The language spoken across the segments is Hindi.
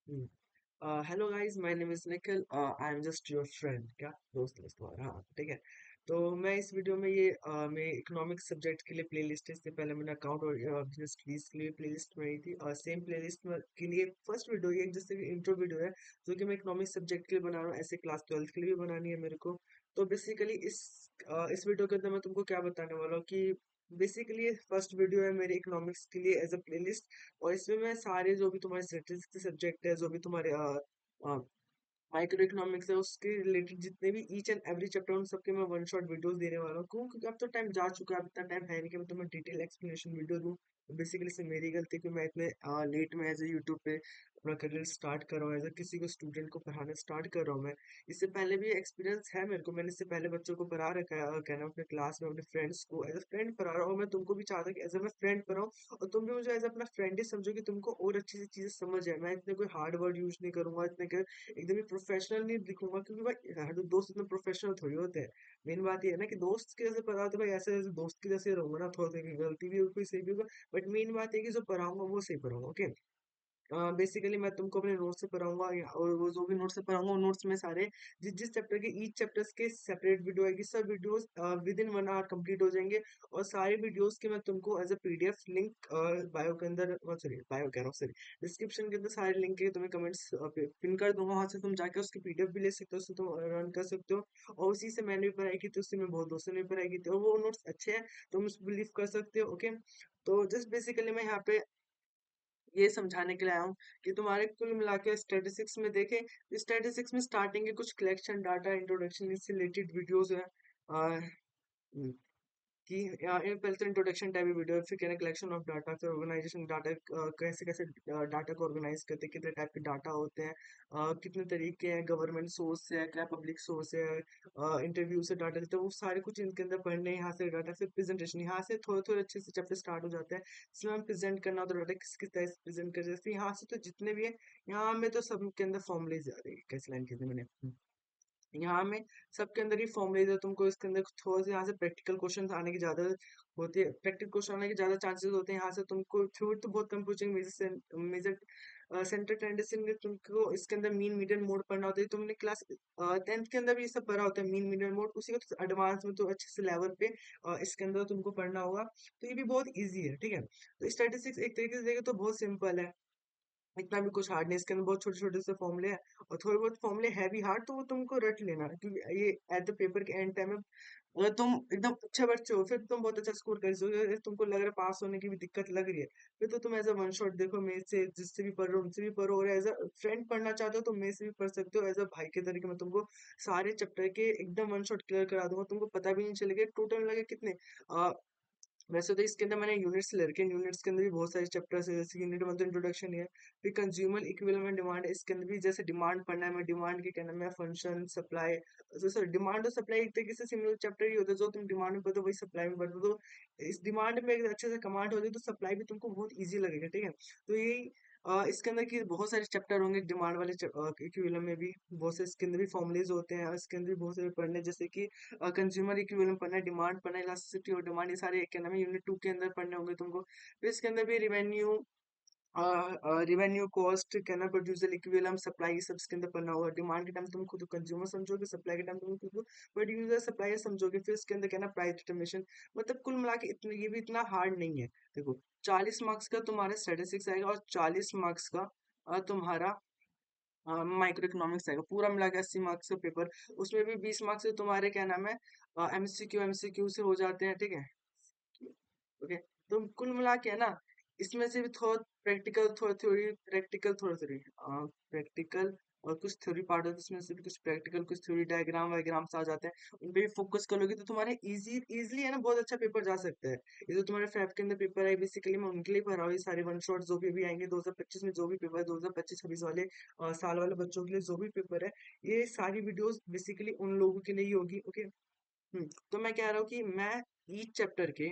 Hello guys, my name is Nikhil. I am just your friend. क्या दोस्त है तुम्हारा? हाँ, ठीक है। तो मैं इस वीडियो में मैं इकोनॉमिक्स सब्जेक्ट के लिए प्लेलिस्ट है। इससे पहले मैंने अकाउंट और बिजनेस फीस के लिए प्लेलिस्ट बनाई थी, और सेम प्लेलिस्ट में के लिए फर्स्ट वीडियो ये जैसे कि इंट्रो वीडियो है, जो कि मैं इकोनॉमिक्स सब्जेक्ट के लिए बना रहा हूँ। ऐसे क्लास 12th के लिए भी बनानी है मेरे को। तो बेसिकली इस वीडियो के अंदर मैं तुमको क्या बताने वाला हूँ कि बेसिकली फर्स्ट वीडियो है मेरे इकोनॉमिक्स के लिए एज अ प्लेलिस्ट। और इसमें मैं सारे जो भी तुम्हारे स्टैटिस्टिक्स के सब्जेक्ट है, जो भी तुम्हारे माइक्रो इकोनॉमिक्स है, उसके रिलेटेड जितने भी ईच एंड एवरी चैप्टर, उन सबके मैं वन शॉट वीडियोस देने वाला हूँ। क्यों? क्योंकि अब तो टाइम जा चुका है, अब इतना टाइम है नहीं कि मैं तुम्हें डिटेल एक्सप्लेनेशन वीडियो दूँ। बेसिकली से मेरी गलती है कि मैं इतने लेट में एज ए यूट्यूब पे अपना करियर स्टार्ट कर रहा हूँ, एज अ किसी को स्टूडेंट को पढ़ाना स्टार्ट कर रहा हूँ मैं। इससे पहले भी एक्सपीरियंस है मेरे को, मैंने इससे पहले बच्चों को पढ़ा रखा है, कहना अपने क्लास में अपने फ्रेंड्स को एज अ फ्रेंड पढ़ा रहा हूँ। मैं तुमको भी चाहता कि एज अ मैं फ्रेंड पढ़ाऊँ, और तुम भी मुझे एज अपना फ्रेंड ही समझो, कि तुमको और अच्छी सी चीजें समझ आए। मैं इतने कोई हार्ड वर्ड यूज नहीं करूंगा, इतने एकदम ही प्रोफेशनल नहीं दिखूंगा, क्योंकि भाई हर दोस्त इतने प्रोफेशनल थोड़ी होते हैं। मेन बात ये है ना कि दोस्त के जैसे पढ़ा तो भाई ऐसे जैसे दोस्त के जैसे रहूंगा ना, थोड़ी थोड़ी गलती भी होगी, सही भी होगा। बट मेन बात है कि जो पढ़ाऊंगा वो सही पढ़ाऊंगा, ओके। बेसिकली मैं तुमको अपने नोट्स से पढ़ाऊंगा, और वो जो भी नोट्स से पढ़ाऊंगा, वो नोट्स में सारे जिस जिस चैप्टर के ईच चैप्टर्स के सेपरेट वीडियो आएगी, सब videos within 1 hour complete हो जाएंगे। और सारे वीडियोस के मैं तुमको as a PDF link bio के अंदर, सॉरी बायो कह रहा हूँ, सॉरी डिस्क्रिप्शन के अंदर सारे लिंक के तुम्हें कमेंट्स पिन कर दूंगा। वहां से तुम जाके उसकी पीडीएफ भी ले सकते हो, उससे तुम रन कर सकते हो। और उसी से मैंने भी पढ़ाई की थी, उससे मैं बहुत दोस्तों ने भी पढ़ाई की थी, और वो नोट्स अच्छे हैं, तुम उस बिलीव कर सकते हो, ओके। तो जस्ट बेसिकली मैं यहाँ पे ये समझाने के लिए आया हूँ कि तुम्हारे कुल मिला के स्टैटिस्टिक्स में देखें, स्टैटिस्टिक्स में स्टार्टिंग के कुछ कलेक्शन डाटा इंट्रोडक्शन से रिलेटेड वीडियोस है। कि ये पहले तो इंट्रोडक्शन टाइप वीडियो, फिर कहना कलेक्शन ऑफ डाटा, फिर ऑर्गेनाइजेशन डाटा, कैसे कैसे डाटा को ऑर्गेनाइज करते हैं, कितने टाइप के डाटा होते हैं, कितने तरीके हैं, गवर्नमेंट सोर्स है क्या, पब्लिक सोर्स है, इंटरव्यू से डाटा देते हैं, वो सारे कुछ इनके अंदर पढ़ने हैं। यहाँ से डाटा, फिर प्रेजेंटेशन, यहाँ से थोड़े थोड़े अच्छे से चैप्टर स्टार्ट हो जाता है। इसमें हम प्रेजेंट करना होता है डाटा, किस किस तरह से प्रेजेंट कर सकते हैं। यहाँ से तो जितने भी है, यहाँ में तो सबके अंदर फॉर्मुलेज आ रही है, कैसे लाइन कहते हैं मैंने, यहाँ में सबके अंदर ही फॉर्मुलेज है। तुमको इसके अंदर थोड़ा सा यहाँ से प्रैक्टिकल क्वेश्चन आने की ज्यादा होती है, प्रैक्टिकल क्वेश्चन आने के ज्यादा चांसेस होते हैं। यहाँ से तुमको थ्योरी तो बहुत कम पूछेंगे, मेजर सेंटर टेंडेंसी में तुमको इसके अंदर मीन मीडियन मोड पढ़ना होता है। तुमने क्लास 10th के अंदर भी ये सब पढ़ा होता है, मीन मीडियन मोड, उसी का तो एडवांस में तो अच्छे से लेवल पे इसके अंदर तुमको पढ़ना होगा। तो ये भी बहुत ईजी है, ठीक है। तो स्टैटिस्टिक्स एक तरीके से देखें तो बहुत सिंपल है, इतना भी कुछ हार्ड नहीं। इसके अंदर बहुत छोटे छोटे से फॉर्मूले हैं, और थोड़े बहुत फॉर्मूले है भी हार्ड, तो वो तुमको रट लेना, क्योंकि ये एट द पेपर के एंड टाइम में अगर तुम एकदम अच्छे बच्चे हो, फिर तुम बहुत अच्छा स्कोर कर सकते हो। अगर तुमको लग रहा है पास होने की भी दिक्कत लग रही है, फिर तो तुम एज अ वन शॉट देखो, मेरे से जिससे भी पढ़ रहे हो उनसे भी पढ़ो, और एज अ फ्रेंड पढ़ना चाहते हो तो मेरे से भी पढ़ सकते हो। एज अ भाई के तरीके मैं तुमको सारे चैप्टर के एकदम वन शॉट क्लियर करा दूंगा, तुमको पता भी नहीं चलेगा टोटल लगे कितने। वैसे तो इसके अंदर मैंने यूनिट्स ले रखे हैं, यूनिट्स के अंदर भी बहुत सारे चैप्टर्स है, जैसे यूनिट 1 तो इंट्रोडक्शन है। फिर कंज्यूमर इक्विवेलेंट डिमांड है, इसके अंदर भी जैसे डिमांड पढ़ना है, मैं डिमांड के कहना है फंक्शन सप्लाई, सॉरी डिमांड और सप्लाई एक तरीके से सिमिलर चैप्टर ही होता है। जो तुम डिमांड में पढ़ते हो वही सप्लाई में पढ़ते हो। तो इस डिमांड में अगर अच्छे से कमांड हो जाए तो सप्लाई भी तुमको बहुत ईजी लगेगा, ठीक है। तो यही इसके अंदर की बहुत सारे चैप्टर होंगे डिमांड वाले इक्विवेलेंट में भी बहुत से, इसके अंदर भी फॉर्मुलेज होते हैं, इसके अंदर भी बहुत सारे पढ़ने, जैसे कि कंज्यूमर इक्विवेलेंट पढ़ना है, डिमांड पढ़ना है, इलास्टिसिटी और डिमांड, ये सारे क्या नाम है यूनिट 2 के अंदर पढ़ने होंगे तुमको। फिर इसके अंदर भी रिवेन्यू कॉस्ट कहना, प्रोड्यूसर इक्विलिब्रियम सप्लाई, ये सब इसके अंदर पढ़ना होगा। डिमांड के टाइम तुम खुद कंज्यूमर समझोगे, सप्लाई के टाइम तुम खुद प्रोड्यूसर सप्लायर समझोगे। फिर इसके अंदर कहना प्राइस डिटर्मिनेशन। मतलब कुल मिला के इतने, ये भी इतना हार्ड नहीं है। देखो 40 मार्क्स का तुम्हारा स्टैटिस्टिक्स आएगा, और 40 मार्क्स का तुम्हारा माइक्रो इकोनॉमिक्स आएगा। पूरा मिला के 80 मार्क्स का पेपर। उसमें भी 20 मार्क्स से तुम्हारे क्या नाम है एमसीक्यू से हो जाते हैं, ठीक है। ओके। तो कुल मिला के है ना, इसमें से भी थोड़ा प्रैक्टिकल, थोड़ा थ्योरी, प्रैक्टिकल थोड़ा थ्योरी, प्रैक्टिकल और कुछ थ्योरी पार्ट होता है, इसमें से भी कुछ प्रैक्टिकल, कुछ थ्योरी, डायग्राम वायग्राम्स आ जाते हैं। उन पे भी फोकस कर लोगे तो तुम्हारे इजीली है ना, बहुत अच्छा पेपर जा सकता है। ये जो तुम्हारे फैब के अंदर पेपर है, बेसिकली मैं उनके लिए पढ़ रहा हूँ। ये सारे वन शॉट जो भी आएंगे 2025 में, जो भी पेपर है 2025-26 वाले साल वाले बच्चों के लिए जो भी पेपर है, ये सारी वीडियोस बेसिकली उन लोगों के लिए ही होगी, ओके। तो मैं कह रहा हूँ कि मैं ईच चैप्टर के,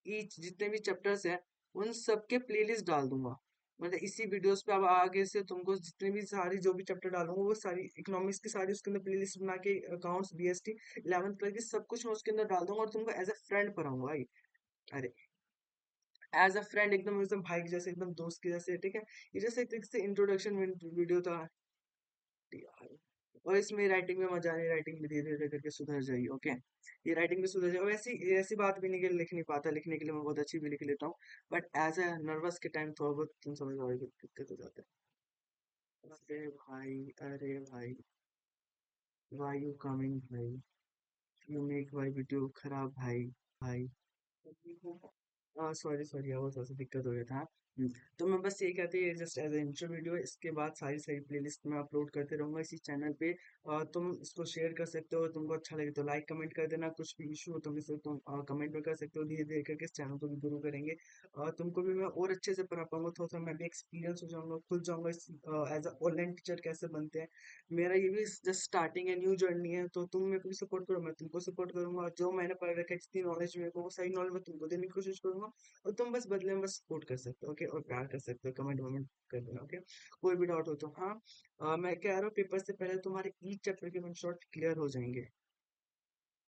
ईच जितने भी चैप्टर्स हैं, उन सब के प्लेलिस्ट डाल दूंगा। मतलब इसी वीडियोस पे अब आगे से तुमको जितने भी सारी जो भी चैप्टर डालूंगा, वो सारी इकोनॉमिक्स की सारी उसके अंदर प्लेलिस्ट बना के, अकाउंट्स, बीएसटी, 11th क्लास की सब कुछ मैं उसके अंदर डाल दूंगा, और तुमको एज ए फ्रेंड पढ़ाऊंगा भाई। अरे एज अ फ्रेंड एकदम भाई के जैसे, एकदम दोस्त के जैसे, ठीक है। ये जैसे एक तरीके से इंट्रोडक्शन वीडियो था यार। और इसमें राइटिंग में मजा नहीं, राइटिंग में धीरे धीरे करके सुधर जाइए, ओके। ये राइटिंग में सुधर जाए, वैसी ऐसी बात भी नहीं कि लिख नहीं पाता, लिखने के लिए मैं बहुत अच्छी भी लिख लेता हूँ, बट एज अ नर्वस के टाइम थोड़ा बहुत तुम समझ पाओगे दिक्कत हो जाता है। अरे भाई, वाई यू कमिंग भाई, यू मेक माई वीडियो खराब भाई, भाई। सॉरी सॉरी, वो थोड़ा सा दिक्कत हो गया था। तो मैं बस ये कहती है, जस्ट एज इंट्रो वीडियो, इसके बाद सारी सारी प्लेलिस्ट में अपलोड करते रहूंगा इसी चैनल पे। तुम इसको शेयर कर सकते हो, तुमको अच्छा लगे तो लाइक कमेंट कर देना, कुछ भी इशू हो तुम इसे तुम कमेंट में कर सकते हो, धीरे धीरे करके इस चैनल को भी ग्रो करेंगे। तुमको भी मैं और अच्छे से पढ़ा पाऊंगा, थोड़ा सा मैं भी एक्सपीरियंस हो जाऊंगा, खुल जाऊंगा इस एज अ ऑनलाइन टीचर कैसे बनते हैं। मेरा ये भी जस्ट स्टार्टिंग है, न्यू जर्नी है, तो तुम मेरे को भी सपोर्ट करो, मैं तुमको सपोर्ट करूंगा, जो मैंने पढ़ रखा है जितनी नॉलेज मेरे को, वो सही नॉलेज मैं तुमको देने की कोशिश करूंगा। और तुम बस बदले में बस सपोर्ट कर सकते हो, ओके, और प्यार कर सकते हो, कमेंट वमेंट कर देना, ओके। कोई भी डाउट हो तो हाँ। मैं कह रहा हूँ पेपर से पहले तुम्हारे ईच चैप्टर के वन शॉट क्लियर हो जाएंगे।